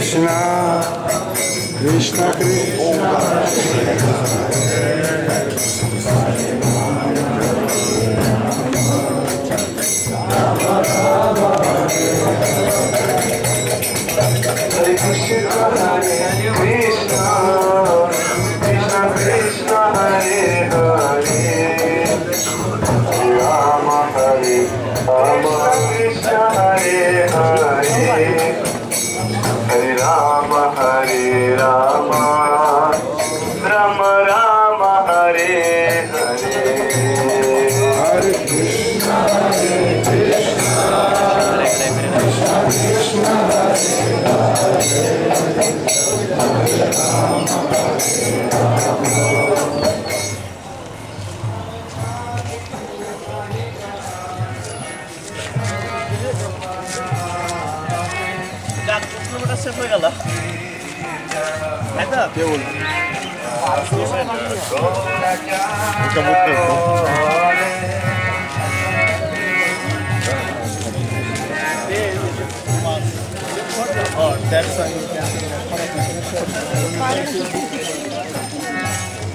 Krishna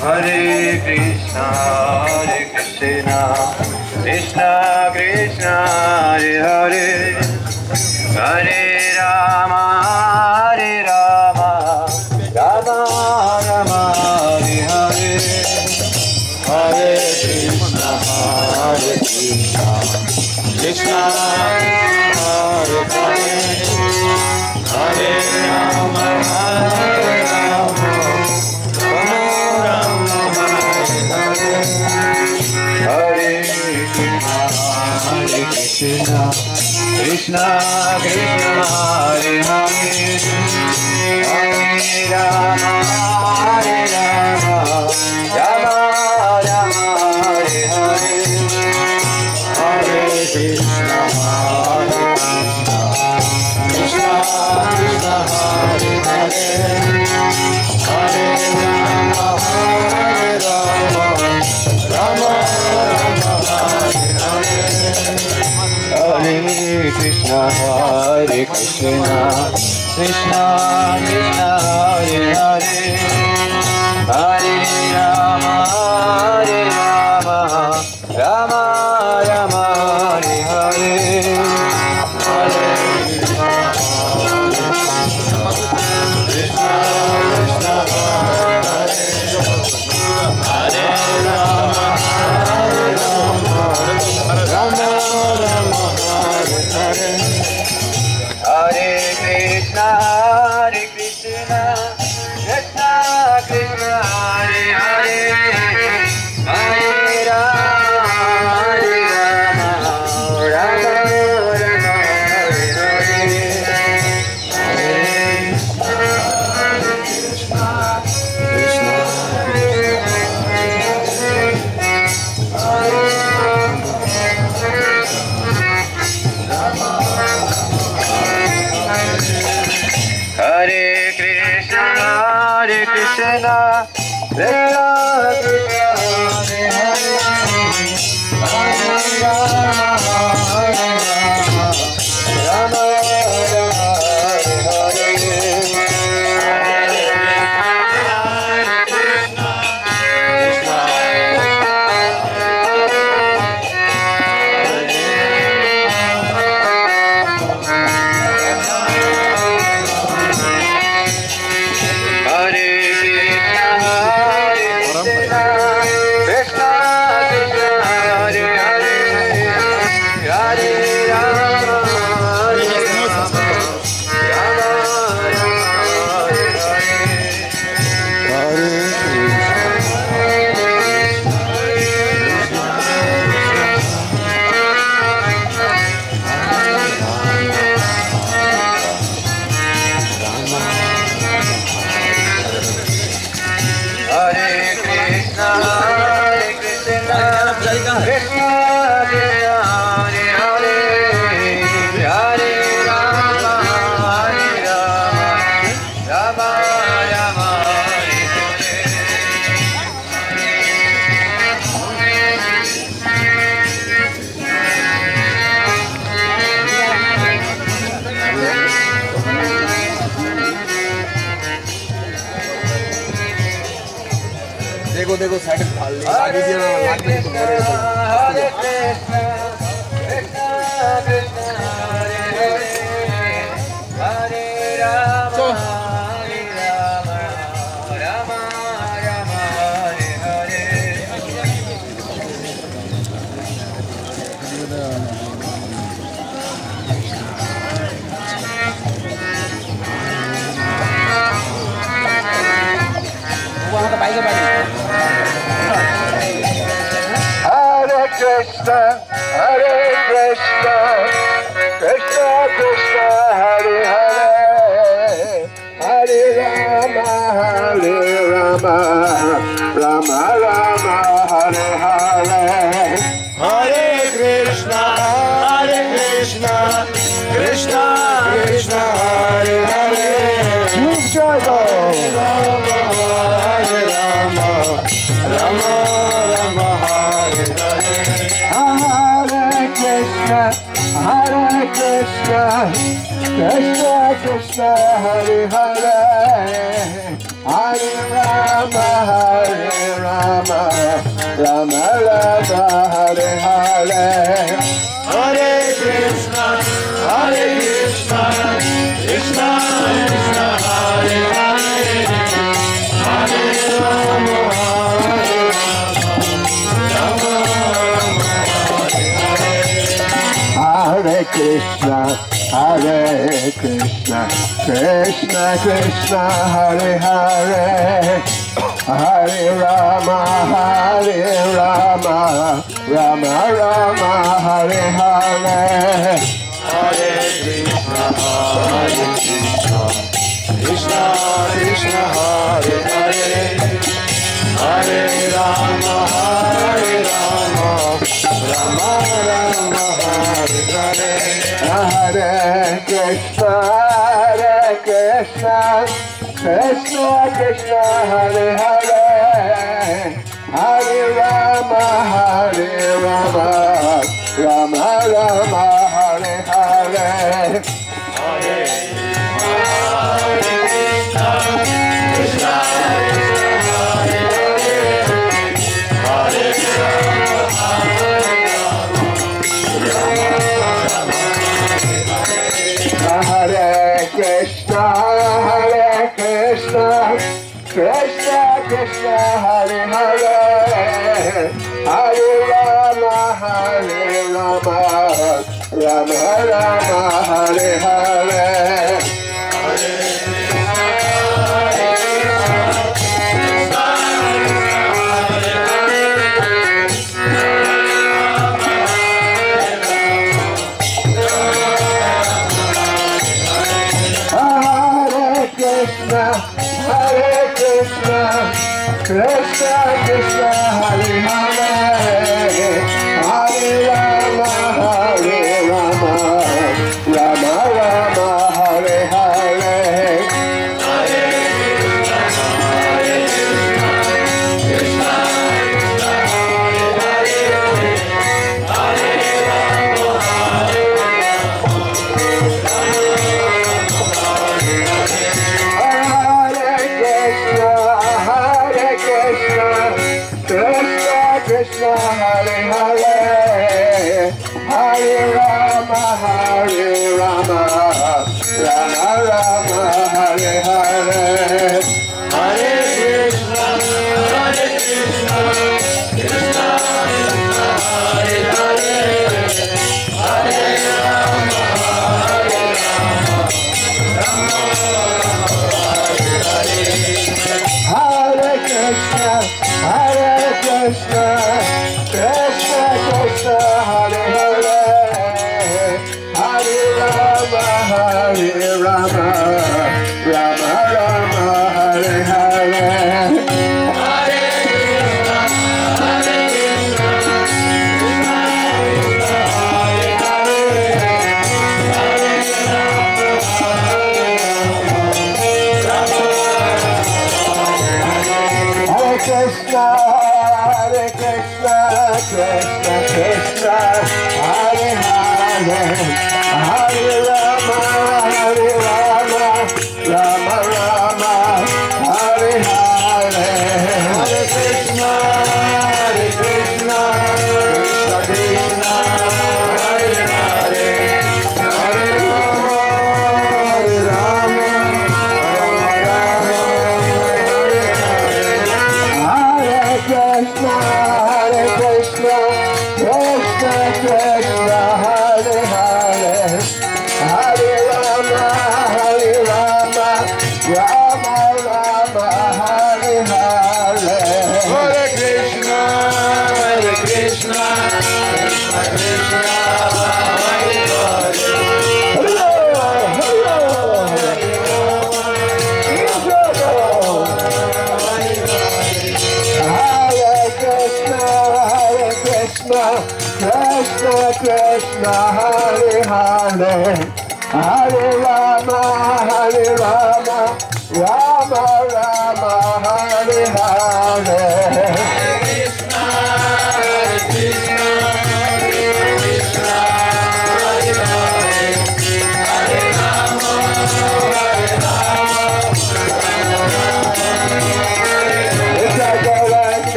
Hare Krishna, Krishna Krishna, Hare Hare, Hare Rama, Rama Rama, Hare Hare, Hare Krishna, Krishna Hare Hare, Hare Rama, Krishna, Krishna Krishna, Hare Hare, Hare Rama, Rama Rama, Hare Hare, Hare Krishna, Krishna Krishna, Hare Hare, Hare Rama, Rama Hare Krishna, Hare Krishna, Krishna Krishna, Hare Hare, Hare Rama, Rama Rama, Hare Hare, Hare Krishna, Krishna Krishna, Hare Rama, Rama Hare Krishna, Krishna Krishna, Hare Hare, Hare Rama, Rama Rama, Hare Hare, Hare Krishna, Krishna Krishna, Hare Rama, Rama Rama, Hare देखो side आगे दिया ना लागले तो मेरे Hare Krishna, Krishna Krishna, Hare Hare, Hare Rama, Hare Rama, Rama Rama, Hare Hare. वहाँ का bike है bike Hare Krishna, Hare Krishna, Krishna Krishna, Hare Hare, Hare Rama, Hare Rama, Rama Rama, Hare Hare. Hare Krishna, Krishna Krishna, Hare Hare, Jai Ram. Hare Rama, Rama Rama, Hare Hare. Hare Krishna, Hare Krishna, Krishna Krishna, Hare Hare, Hare Rama, Hare Rama, Rama Rama, Hare Hare. Hare Krishna, Krishna Krishna, Hare Hare, Hare Rama, Hare Rama, Hare Krishna, Hare Krishna, Krishna Krishna, Hare Hare, Hare Rama, Hare Rama, Rama Rama, Hare Hare. Hare Krishna, Krishna Krishna, Hare Hare, Hare Rama, Rama Rama, Hare Hare. Hare Krishna, Krishna Krishna, Hare Hare, Hare Rama, Rama Rama, Hare Hare. Hare Krishna, Krishna Krishna, Hare Hare, Hare Rama, Rama Rama, Hare Hare. Krishna Krishna, Hare Hare, Hare Rama, Rama Rama, Hare Hare. Krishna, Hare Hare, Hare Rama, Rama Rama, Hare Hare. Hare Krishna, Krishna Krishna, Hare Hare, Hare Rama, Rama Hare Krishna, Krishna Krishna, Hare Hare, Hare Rama, Rama Rama, Hare Hare. Krishna, Krishna Krishna, Hare Hare, Hare Rama, Rama Rama, Hare Hare. Hare Krishna,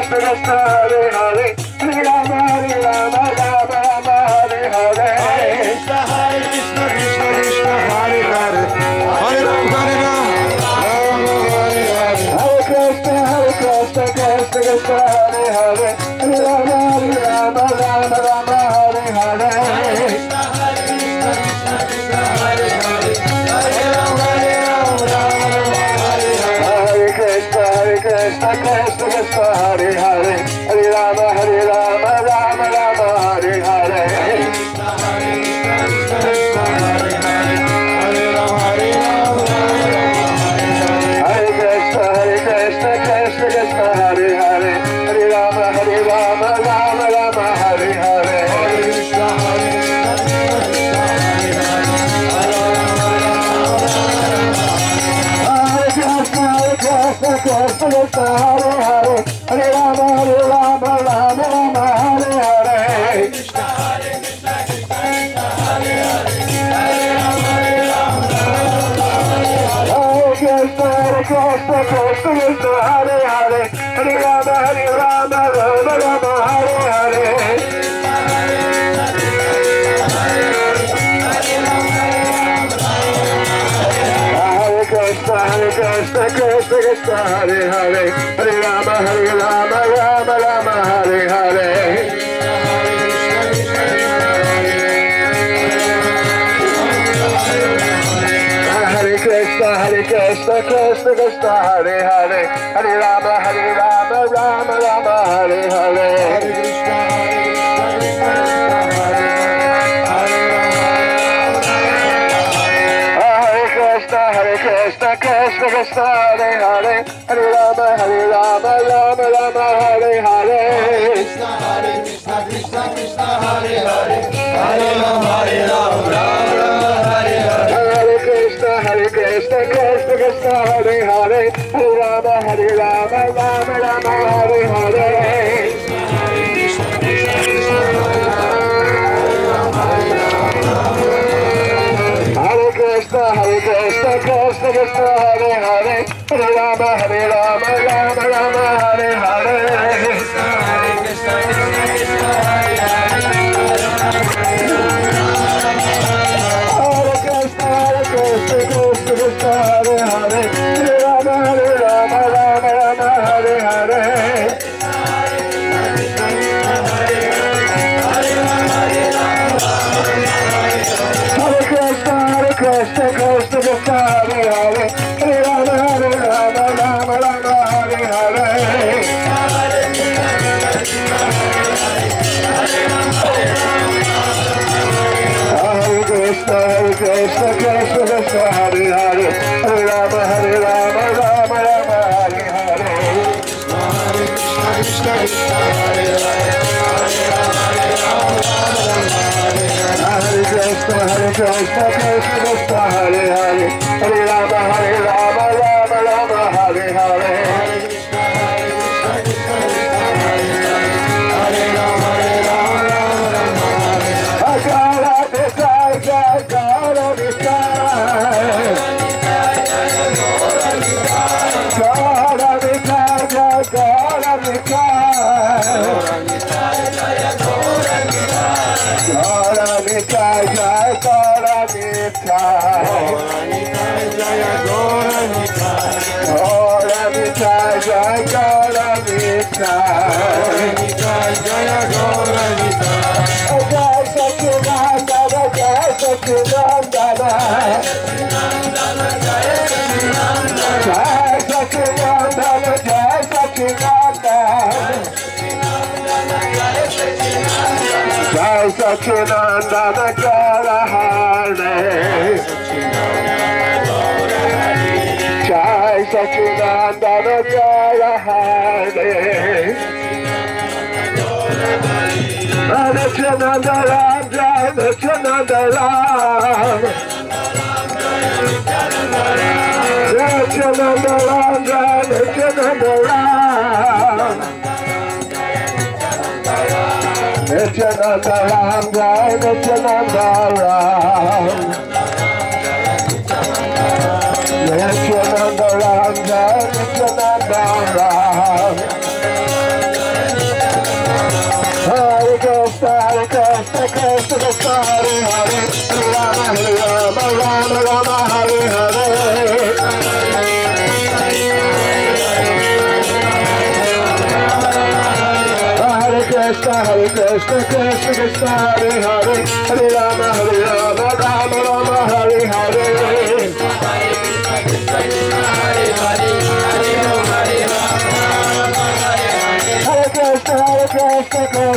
Krishna Hare Hare Hare Rama Rama Rama Hare Hare Krishna Hare Krishna Krishna Krishna Hare Hare Hare Ram Hare Ram Ram Hare Hare Hare Krishna Krishna Krishna Hare Hare Hare Rama Rama Rama Hare Hare Krishna Hare Krishna Krishna Krishna Hare Hare Hare Ram Hare Ram Ram Hare Hare Hare Krishna Krishna Krishna Hare Hare Hare Rama Rama Rama Hare Hare Krishna Hare Krishna Krishna Hare Hare Hare Ram Hare Ram Ram Hare Hare Hare Krishna Krishna Krishna Hare Hare Hare Rama Rama Rama Hare Hare Krishna Hare Krishna Krishna Hare Hare Hare Ram Hare Ram Hare Krishna Krishna Krishna Hare Hare Hare Rama Rama Rama Hare Hare Krishna Hare Krishna Krishna Krishna Hare Hare Hare Ram Hare Ram Hare Krishna Krishna Krishna Hare Hare Hare Rama Rama Rama Hare Hare Hare Krishna Krishna Krishna Hare Hare Hare Rama Rama Rama Hare Hare Hare Krishna Krishna Krishna Hare Hare Hare Rama Rama Rama Hare Hare Krishna Hare Krishna Krishna Krishna Krishna Hare Hare Hare Ram Hare Ram Ram Hare Hare Krishna Krishna Krishna Hare Hare Hare Rama Hare Rama Rama Hare Hare Hare Krishna Krishna Krishna Hare Hare Hare Rama Hare Ram Ram Hare Hare Hare Krishna Krishna Krishna Hare Hare Hare Rama Hare Rama Rama Hare Hare Hare Krishna Krishna Hare Hare Hare Krishna Krishna Hare Hare Hare Rama Hare Rama Rama Hare Hare Hare Krishna Krishna Krishna Hare Hare Hare Rama Hare Rama Rama Hare Hare Hare Krishna Krishna Krishna Hare Hare Hare Rama Hare Rama Rama Hare Hare Hare Krishna Krishna Hare Hare Hare Rama Hare Rama Hare Krishna Krishna Krishna Hare Hare Hare Rama Hare Rama Rama Hare Hare Akara Desai Akara Desai Akara Jai Sachinandana Gaura Hare Jai Sachinandana Gaura Hare Nityananda Ram Jai Nityananda Ram Nityananda Ram Jai Nityananda Ram Nityananda Ram Jai Nityananda Ram Nityananda Ram Jai Nityananda Ram Krishna, Krishna Krishna, Hare Hare, Hare Rama, Rama Rama, Hare Hare. Hare Krishna,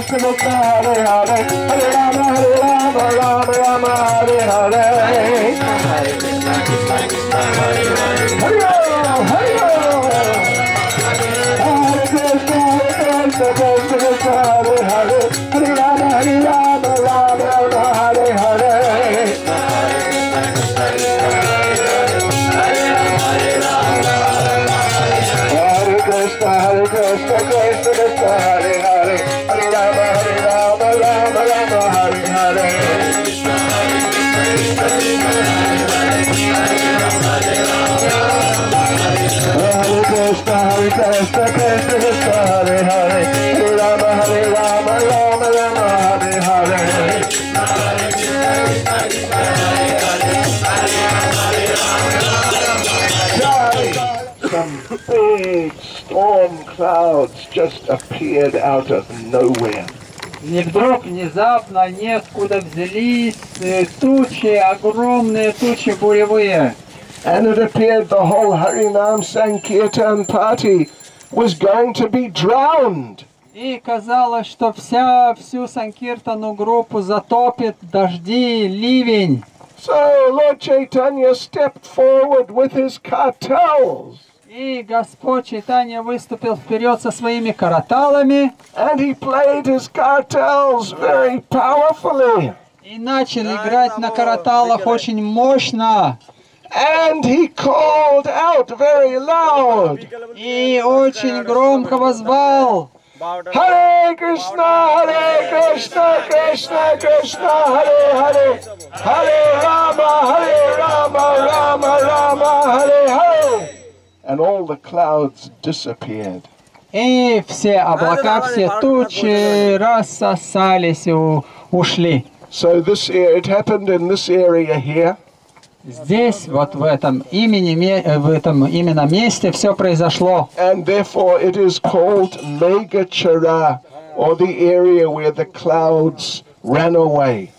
Krishna Hare Hare, Hare Rama, Rama Rama, Hare Hare. Hare Krishna, Hare Ram, Hare Ram. Hare Krishna, Krishna Hare Hare, Hare Rama, Rama Rama, Hare Hare. Hare Krishna, Krishna Hare Hare, Hare Rama, Rama Rama, Hare Hare. Hare Krishna, Krishna Hare Hare, Hare Rama, Rama Rama, Hare Hare. Some big storm clouds just appeared out of nowhere. И вдруг внезапно ниоткуда взялись тучи, огромные тучи буревые. And it appeared the whole Harinam Sankirtan party was going to be drowned. И казалось, что всю Санкиртану группу затопит дожди, ливень. So Lord Chaitanya stepped forward with his kartals. И Господь Чайтанья выступил вперед со своими караталами. And he played his kartals very powerfully. И начал играть на караталах очень мощно. And he called out very loud. И очень громко воззвал. Hare Krishna, Krishna Krishna, Hare Hare, Hare Rama, Rama Rama, Hare Hare. And all the clouds disappeared. И все облака, все тучи рассосались и ушли. So it happened in this area here. Здесь, вот в этом именно месте все произошло. And therefore it is called Megachara, or the area where the clouds ran away.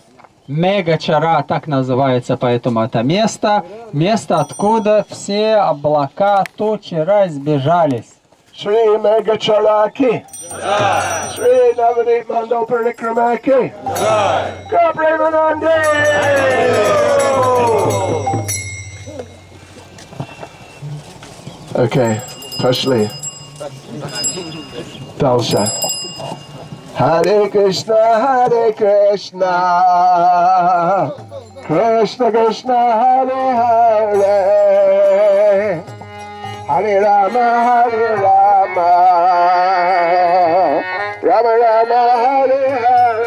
Мегачара, так называется, поэтому это место, откуда все облака, тучи разбежались. Shri Megachara ki. Shri Navadip Mando Parikrama ki. Go Premanande. Okay, Pashli. Dalsha. Hare Krishna, Krishna Krishna, Hare Hare, Hare Rama, Rama Rama, Hare Hare.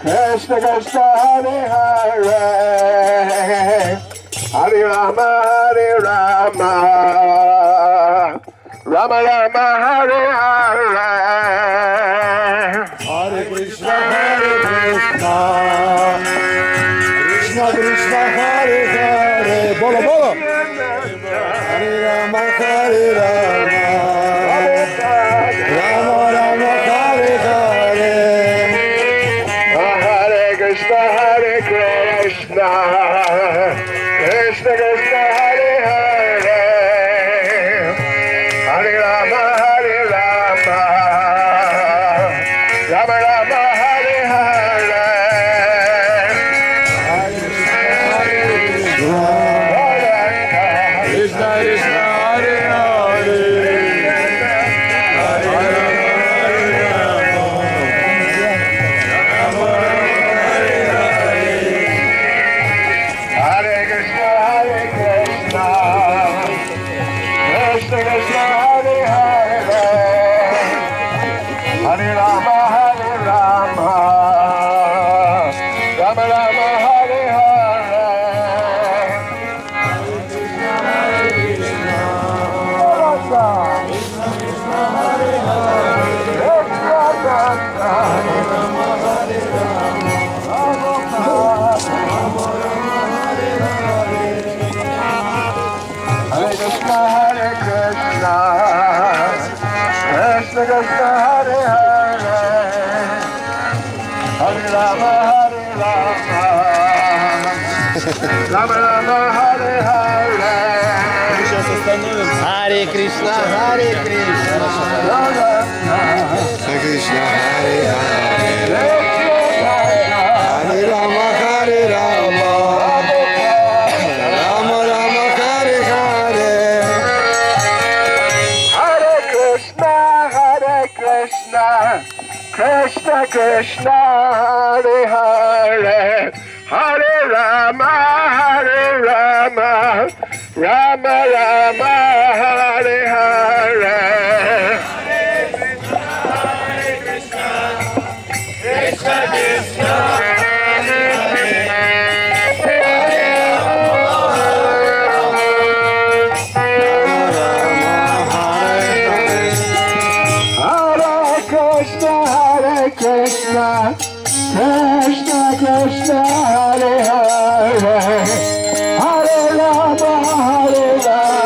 Krishna Krishna, Hare Hare, Hare Rama, Rama Rama, Hare Hare. Hare Krishna, Krishna Krishna, Hare Hare. Bolo, bolo. Hare Rama, Rama Rama, Hare Hare. Hare Krishna, Krishna Krishna, Hare Hare, Hare Rama, Rama Rama, Hare Hare. Krishna Krishna, Hare Hare. Hare Rama Rama Hare Hare. Hare Krishna, Hare Krishna, Krishna Hare Hare, Hare Rama, Hare Rama, Rama Rama, Hare Hare. Hare Krishna, Krishna Krishna, Hare Hare, Hare Rama, Rama Rama, Hare Hare. Krishna Krishna, Krishna Krishna, Hare Hare, Hare Rama, Rama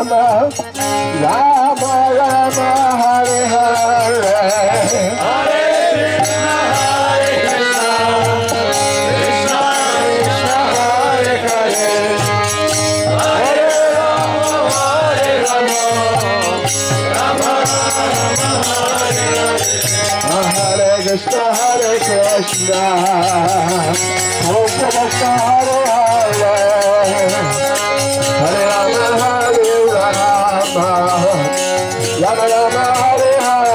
Rama, Hare Hare. Hare Krishna, Krishna Krishna, Hare Hare, Hare Rama, Rama Rama, Hare Hare. Hare Krishna, Krishna Krishna, Hare Hare, Hare Rama, Rama Rama, Hare Hare.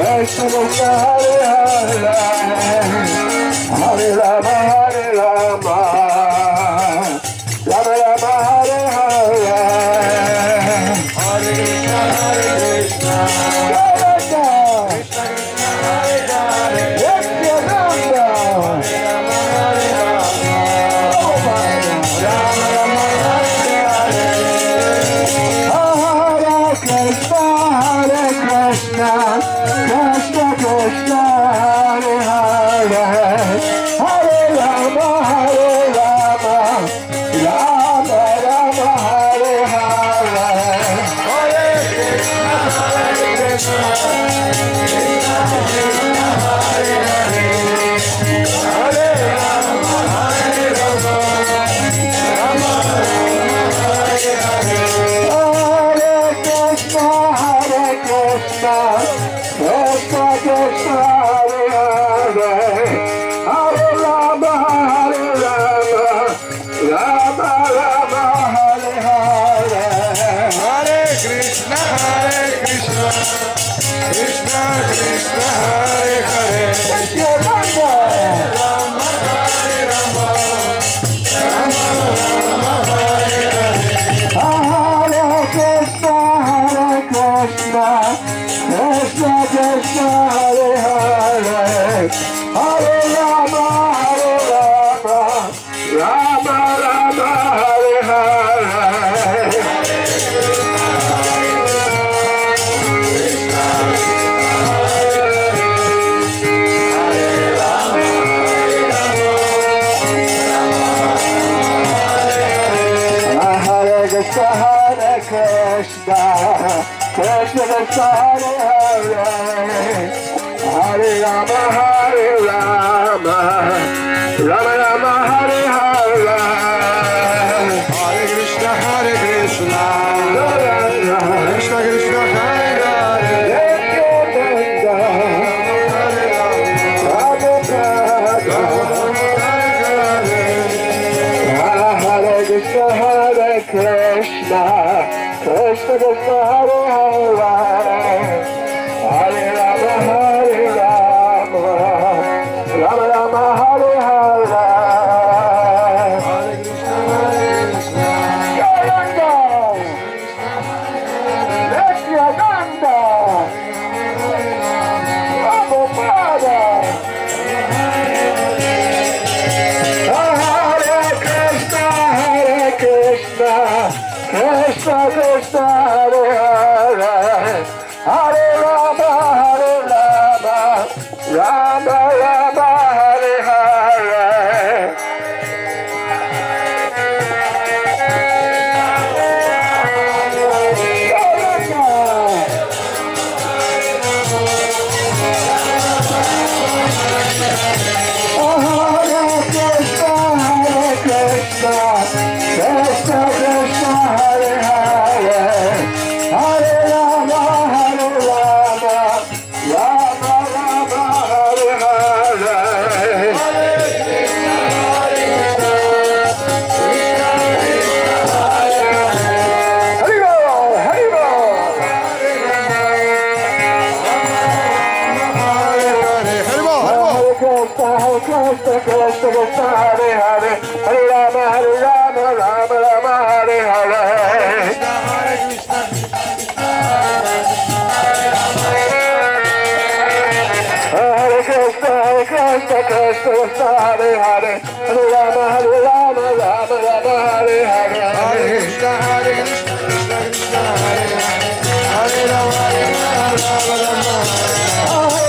Krishna Krishna, Hare Rama, Rama Rama, Hare Hare, Hare Krishna, Krishna Krishna, Hare Hare, Hare Rama, Rama Rama, Hare Hare. Hare Krishna, Krishna Hare Hare, Hare Rama, Rama Rama, Hare Hare. Hare Krishna, Krishna Krishna, Hare Hare, Hare Rama, Rama Rama, Hare Hare. Hare Krishna, Krishna Krishna, Hare Hare, Hare Rama, Rama Rama, Hare Hare. Hare Krishna, Krishna Krishna, Hare Hare, Hare Rama, Rama Rama, Hare Hare. Hare Krishna, Krishna Krishna, Hare Hare, Hare Rama, Rama Rama, Hare Hare. Hare Krishna, Krishna Krishna, Hare Hare, Hare Krishna, Krishna Krishna, Hare Hare, Hare Rama, Rama Rama, Hare Hare. Hare Krishna, Nityananda, Prabhupada. Hare Krishna, Krishna Krishna, Hare Krishna Krishna Krishna Hare Hare Hare Rama Rama Rama Hare Hare Hare Krishna Krishna Krishna Hare Hare Hare Rama Rama Rama Hare Hare Hare Krishna Krishna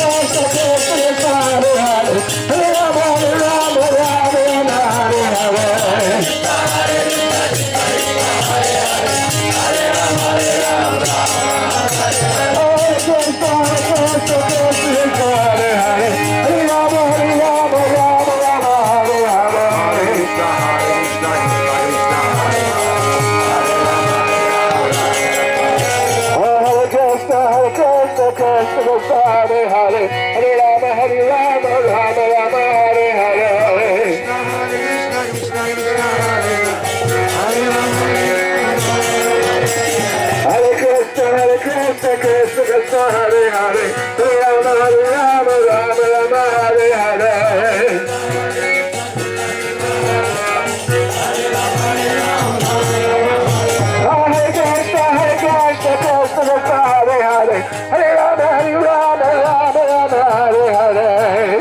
Krishna Hare Hare Hare Rama Rama Rama Hare Krishna Krishna Krishna Hare Hare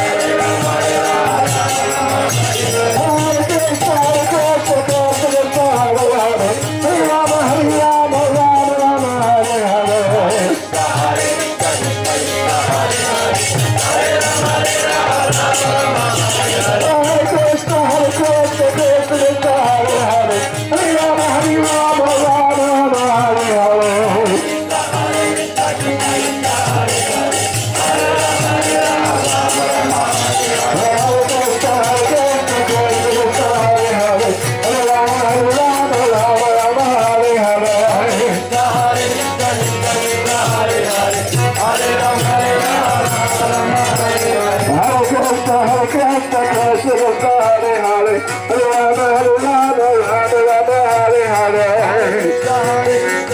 Hare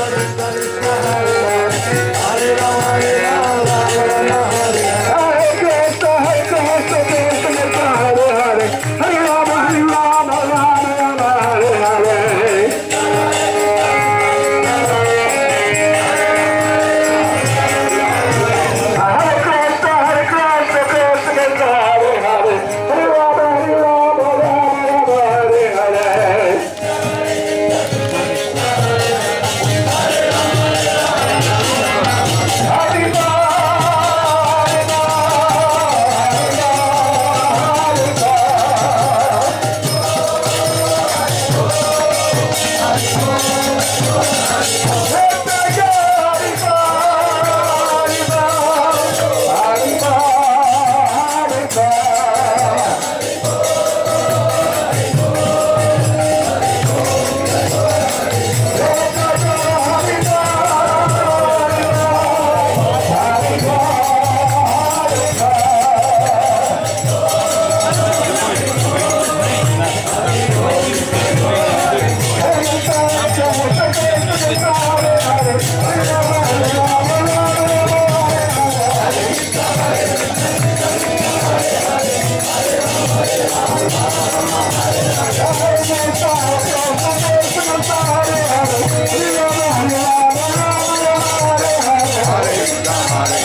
Rama Rama Rama Hare Hare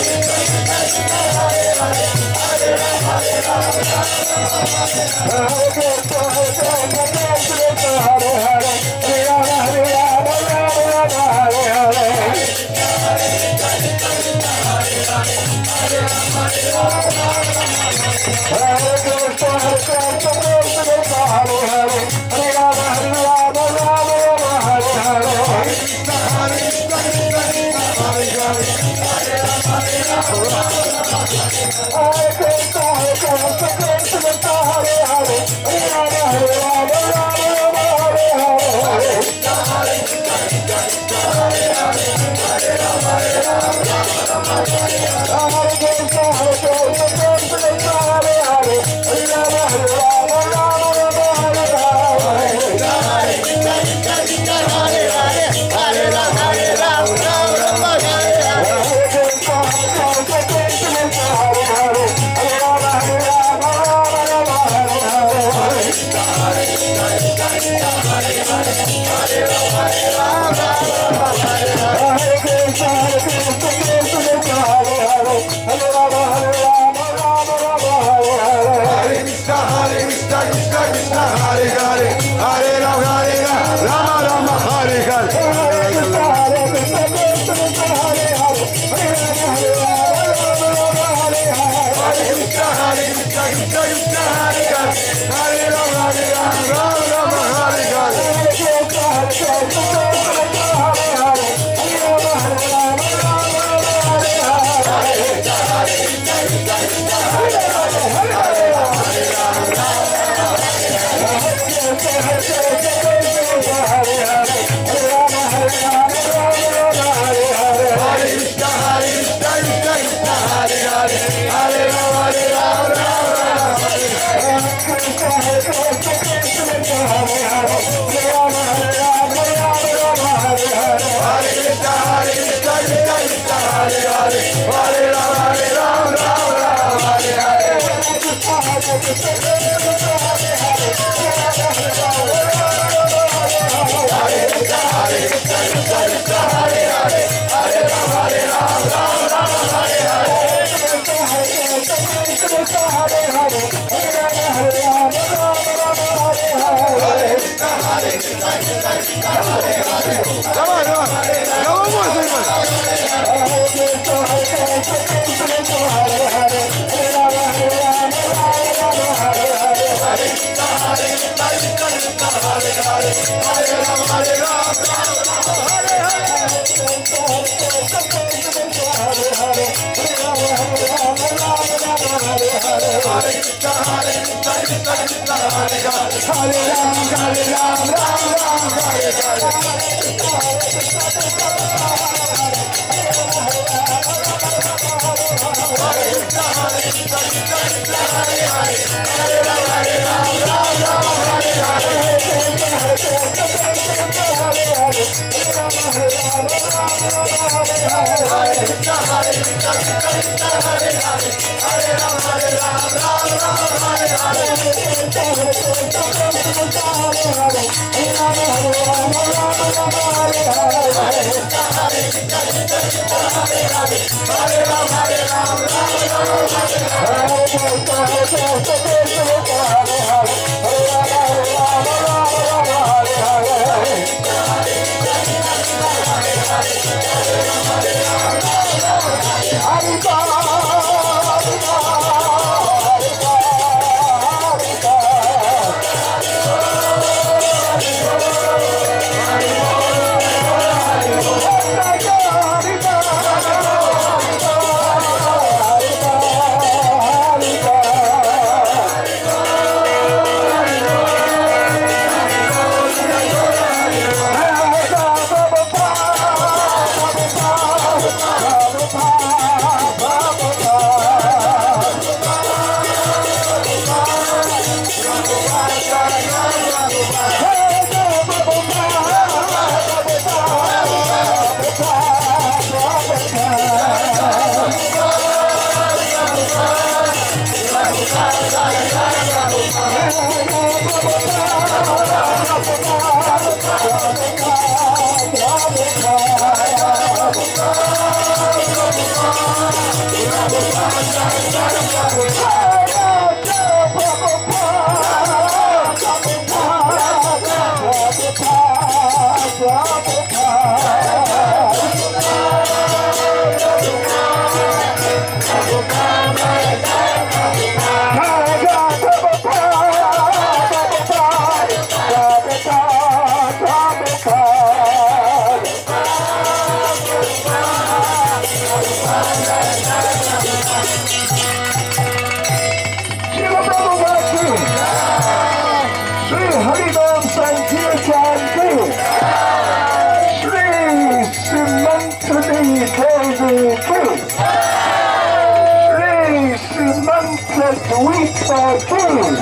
Sweet for food.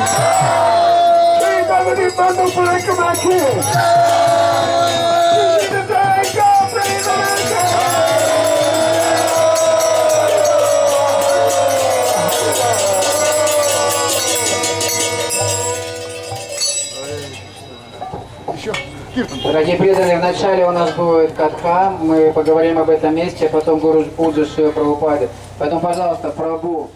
Ain't nobody but no black of my kids. Дорогие преданные, вначале у нас будет катха, мы поговорим об этом месте, а потом гуру Пуджа Шрила Прабхупады. Поэтому, пожалуйста, Прабху.